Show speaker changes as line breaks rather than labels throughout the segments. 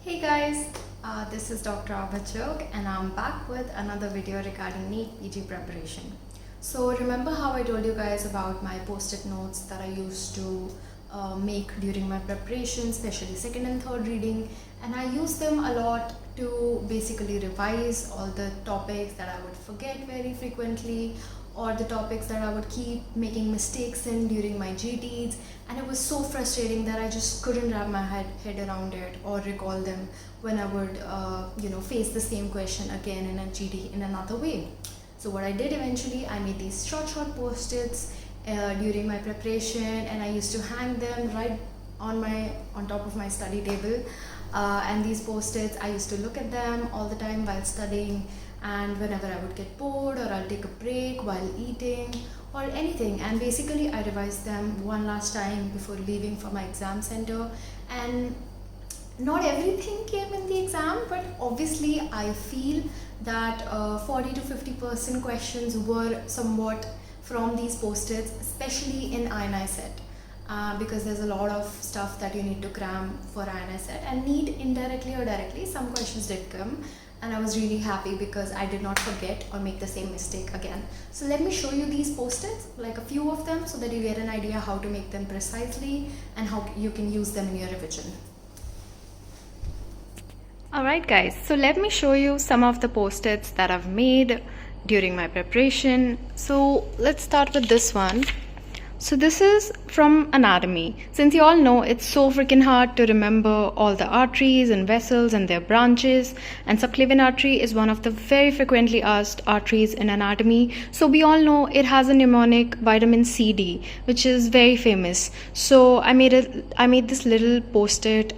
Hey guys, this is Dr. Abhachok and I'm back with another video regarding NEET PG preparation. So remember how I told you guys about my post-it notes that I used to make during my preparation, especially second and third reading, and I use them a lot to basically revise all the topics that I would forget very frequently, or the topics that I would keep making mistakes in during my GTs, and it was so frustrating that I just couldn't wrap my head around it or recall them when I would face the same question again in a GT in another way. So what I did eventually, I made these short post-its during my preparation, and I used to hang them right on top of my study table, and these post-its, I used to look at them all the time while studying, and whenever I would get bored or I'll take a break while eating or anything, and basically I revised them one last time before leaving for my exam center. And not everything came in the exam, but obviously I feel that 40 to 50% questions were somewhat from these post-its, especially in INI set. Because there's a lot of stuff that you need to cram for INI set, and NEET indirectly or directly some questions did come, and I was really happy because I did not forget or make the same mistake again. So let me show you these post-its, like a few of them, so that you get an idea how to make them precisely and how you can use them in your revision. Alright guys, so let me show you some of the post-its that I've made during my preparation. So let's start with this one. So this is from anatomy. Since you all know it's so freaking hard to remember all the arteries and vessels and their branches, and subclavian artery is one of the very frequently asked arteries in anatomy. So we all know it has a mnemonic vitamin CD, which is very famous. So I made this little post-it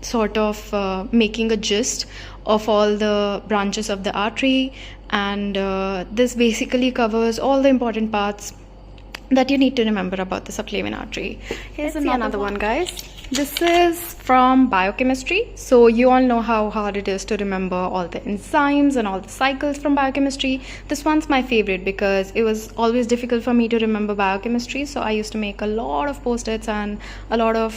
sort of making a gist of all the branches of the artery, and this basically covers all the important parts that you need to remember about the subclavian artery. Here's another one, guys. This is from biochemistry. So you all know how hard it is to remember all the enzymes and all the cycles from biochemistry. This one's my favorite because it was always difficult for me to remember biochemistry. So I used to make a lot of post-its and a lot of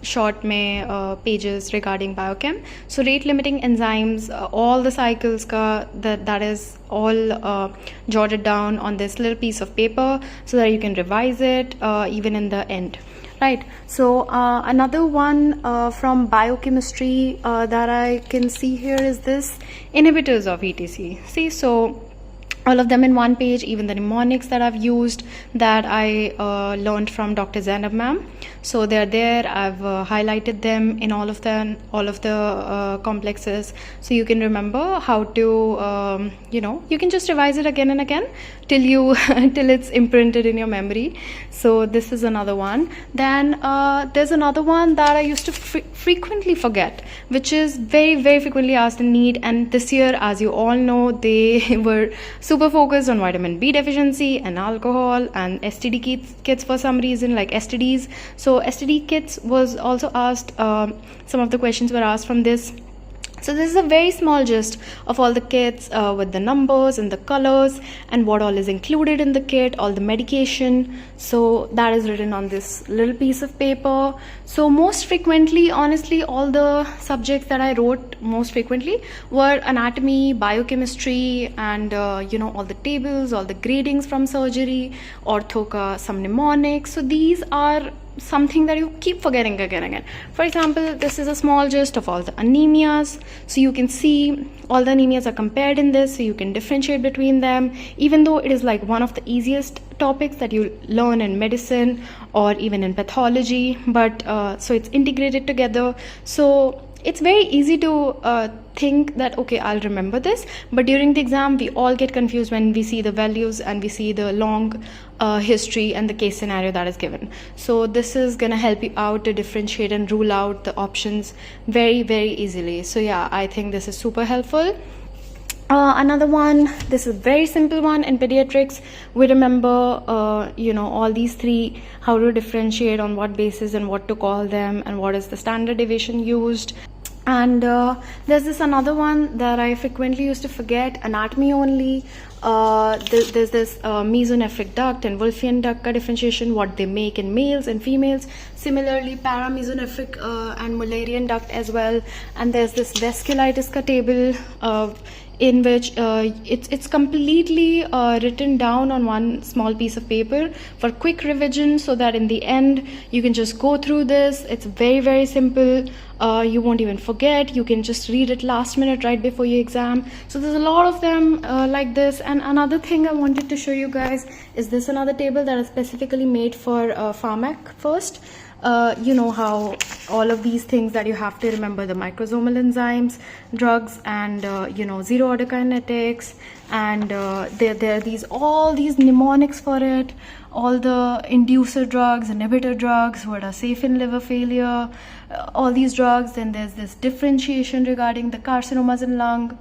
short pages regarding biochem. So rate limiting enzymes, all the cycles that is all jotted down on this little piece of paper so that you can revise it even in the end. Right, so another one from biochemistry that I can see here is this inhibitors of ETC. See, so all of them in one page, even the mnemonics that I've used that I learned from Dr. Zainab ma'am. So they're there. I've highlighted them in all of the complexes, so you can remember how to you can just revise it again and again till it's imprinted in your memory. So this is another one. Then there's another one that I used to frequently forget, which is very frequently asked in NEET, and this year, as you all know, they were super focused on vitamin B deficiency and alcohol and STD kits for some reason, like STDs. So STD kits was also asked, some of the questions were asked from this. So this is a very small gist of all the kits with the numbers and the colors and what all is included in the kit, all the medication. So that is written on this little piece of paper. So most frequently, honestly, all the subjects that I wrote most frequently were anatomy, biochemistry, and all the tables, all the gradings from surgery, ortho, some mnemonics. So these are something that you keep forgetting again and again. For example, this is a small gist of all the anemias, so you can see all the anemias are compared in this, so you can differentiate between them, even though it is like one of the easiest topics that you learn in medicine or even in pathology, but so it's integrated together. So it's very easy to think that, okay, I'll remember this, but during the exam we all get confused when we see the values and we see the long history and the case scenario that is given. So this is gonna help you out to differentiate and rule out the options very easily. So yeah, I think this is super helpful. Another one, this is a very simple one. In pediatrics, we remember all these three, how to differentiate, on what basis and what to call them, and what is the standard deviation used. And there's this another one that I frequently used to forget, anatomy only. there's this mesonephric duct and Wolffian duct differentiation, what they make in males and females. Similarly, paramesonephric and Mullerian duct as well. And there's this vasculitis table in which it's completely written down on one small piece of paper for quick revision, so that in the end you can just go through this. It's very, very simple. You won't even forget. You can just read it last minute right before your exam. So there's a lot of them like this. And another thing I wanted to show you guys is this another table that is specifically made for Pharmac first. You know how all of these things that you have to remember, the microsomal enzymes, drugs, and zero order kinetics, and there are all these mnemonics for it, all the inducer drugs, inhibitor drugs, what are safe in liver failure, all these drugs. Then there's this differentiation regarding the carcinomas in lung.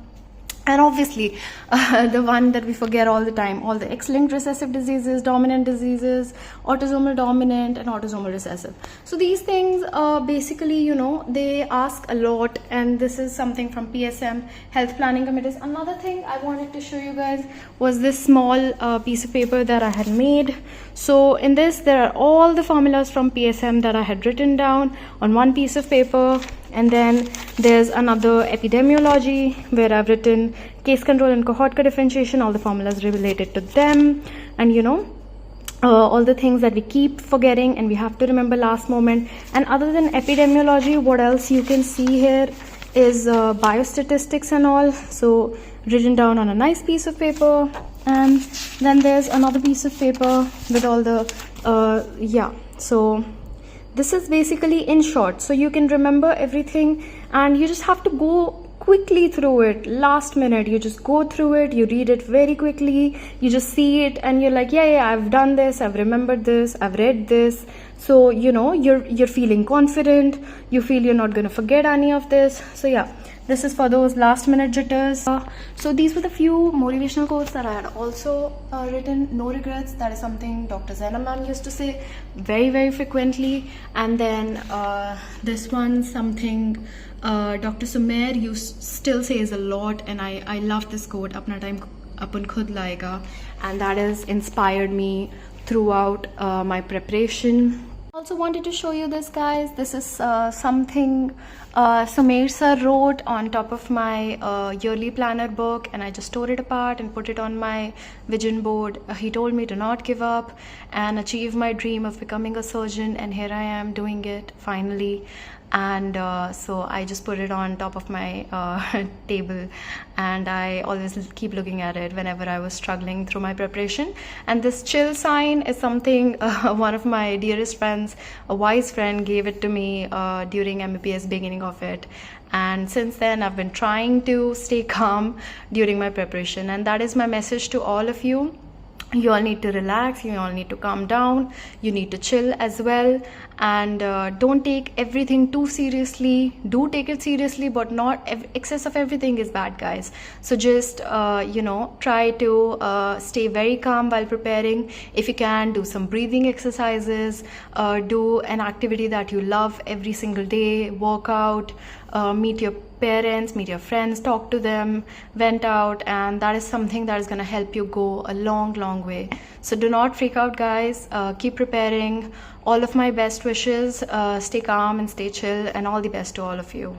And obviously, the one that we forget all the time, all the X-linked recessive diseases, dominant diseases, autosomal dominant and autosomal recessive. So these things basically, they ask a lot, and this is something from PSM, Health Planning Committees. Another thing I wanted to show you guys was this small piece of paper that I had made. So in this, there are all the formulas from PSM that I had written down on one piece of paper. And then there's another epidemiology where I've written case control and cohort differentiation, all the formulas related to them, and all the things that we keep forgetting and we have to remember last moment. And other than epidemiology, what else you can see here is biostatistics and all, so written down on a nice piece of paper. And then there's another piece of paper with all the so this is basically in short, so you can remember everything, and you just have to go quickly through it last minute. You just go through it, you read it very quickly, you just see it, and you're like, yeah, I've done this, I've remembered this, I've read this. So you're feeling confident, you feel you're not going to forget any of this. So yeah, this is for those last minute jitters. So these were the few motivational quotes that I had also written. No regrets, that is something Dr. Zainab ma'am used to say very, very frequently. And then this one, something Dr. Sumer still says a lot, and I love this quote, apna time apan khud laega, and that has inspired me throughout my preparation. Also wanted to show you this, guys. This is something Sumer sir wrote on top of my yearly planner book, and I just tore it apart and put it on my vision board. He told me to not give up and achieve my dream of becoming a surgeon, and here I am doing it finally. And so I just put it on top of my table, and I always keep looking at it whenever I was struggling through my preparation. And this chill sign is something one of my dearest friends, a wise friend, gave it to me during MBBS beginning of it, and since then I've been trying to stay calm during my preparation. And that is my message to all of you. You all need to relax, you all need to calm down, you need to chill as well, and don't take everything too seriously. Do take it seriously, but not excess of everything is bad, guys. So just try to stay very calm while preparing. If you can, do some breathing exercises, do an activity that you love every single day, work out, meet your parents, meet your friends, talk to them, vent out, and that is something that is going to help you go a long way. So do not freak out, guys. Keep preparing. All of my best wishes. Stay calm and stay chill, and all the best to all of you.